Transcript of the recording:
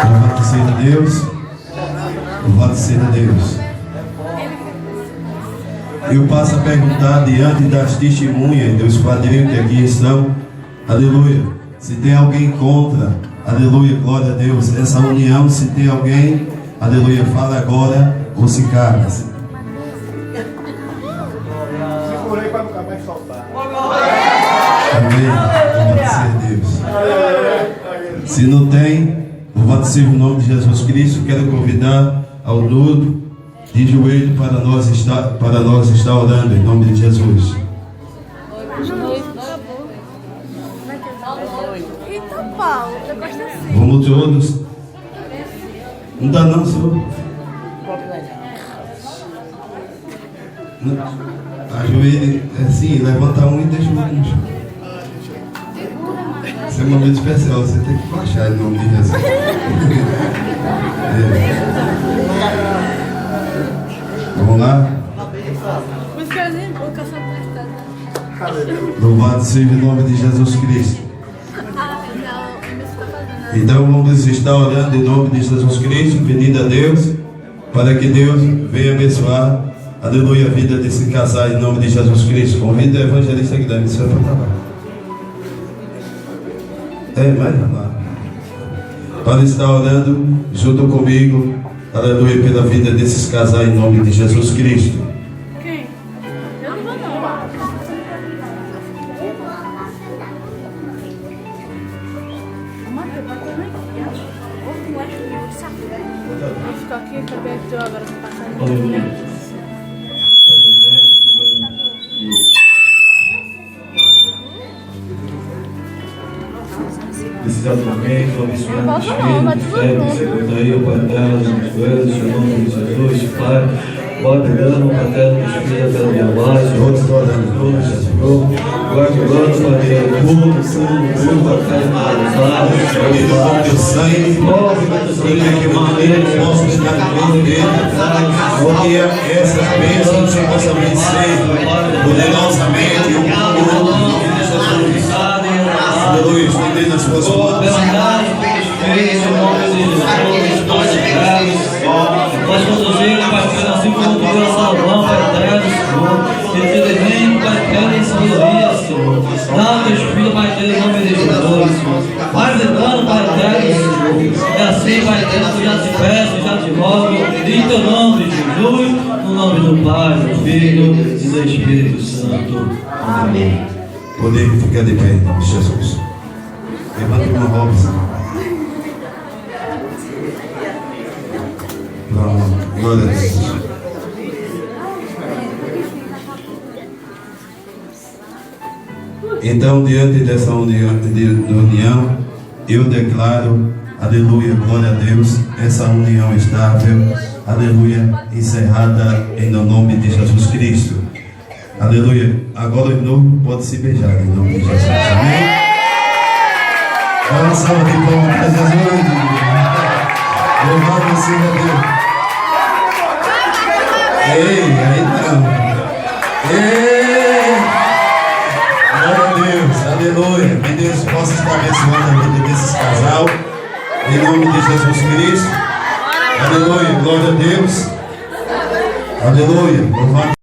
Louvado seja Deus. Louvado seja Deus. Eu passo a perguntar diante das testemunhas dos padrinhos que aqui estão. Aleluia. Se tem alguém contra, aleluia, glória a Deus, essa união, se tem alguém, aleluia, fala agora ou se cala. Segurei para nunca mais soltar. Amém. Louvado seja Deus. Se não tem, louvado seja o nome de Jesus Cristo. Quero convidar ao noivo de joelho para nós estar orando em nome de Jesus. Vamos todos. Não dá não, senhor. Ajoelhe assim, levanta um e deixa o outro. Esse é um momento especial, você tem que baixar em nome de Jesus. Vamos lá? Louvado seja o nome de Jesus Cristo. Então vamos estar orando em nome de Jesus Cristo, pedindo a Deus para que Deus venha abençoar, aleluia, a vida desse casal em nome de Jesus Cristo. Convido o evangelista que dá missão para trabalhar. Mais lá. Para estar orando junto comigo, aleluia, pela vida desses casais em nome de Jesus Cristo. Quem? Eu não vou não. Vou ficar aqui, acabei de agora passando. Exatamente, vamos esperar o Espírito, fé, secretaria, Pai eterno, nos joelhos, em nome de Jesus, Pai, guardando, Pai eterno, Espírito, pela minha base, outros orando, Senhor, guardando, Pai eterno, tudo, Pai eterno, Pai, o sangue, ele que maneira possa estar dentro dele, porque essas bênçãos se possam vencer poderosamente um com o outro, em nome de Jesus. Aleluia, estendendo as suas mãos. Nós conduzimos, Pai eterno, assim como tu deu a Salomão, Pai eterno, Senhor. Que te devemos, Pai eterno, em sabedoria, Senhor. Dá teu Espírito, Pai eterno, em nome de Jesus, Senhor. Vai lembrando, Pai eterno, Senhor. É assim, Pai eterno, que eu já te peço, já te rogo, em teu nome, Jesus, no nome do Pai, do Filho e do Espírito Santo. Amém. Podemos ficar de pé em nome de Jesus. Levanta uma Robson. Glória a Deus. Então, diante dessa união, eu declaro, aleluia, glória a Deus, essa união estável, aleluia, encerrada em nome de Jesus Cristo. Aleluia. Agora o novo pode se beijar em nome de Jesus. Amém? Dá uma salva de palmas para Jesus. Louvado seja Deus. Ei, aí não. Ei! Glória a Deus. Aleluia. Que Deus possa estar abençoando a vida desses casal. Em nome de Jesus Cristo. Aleluia. Glória a Deus. Aleluia. Louvado.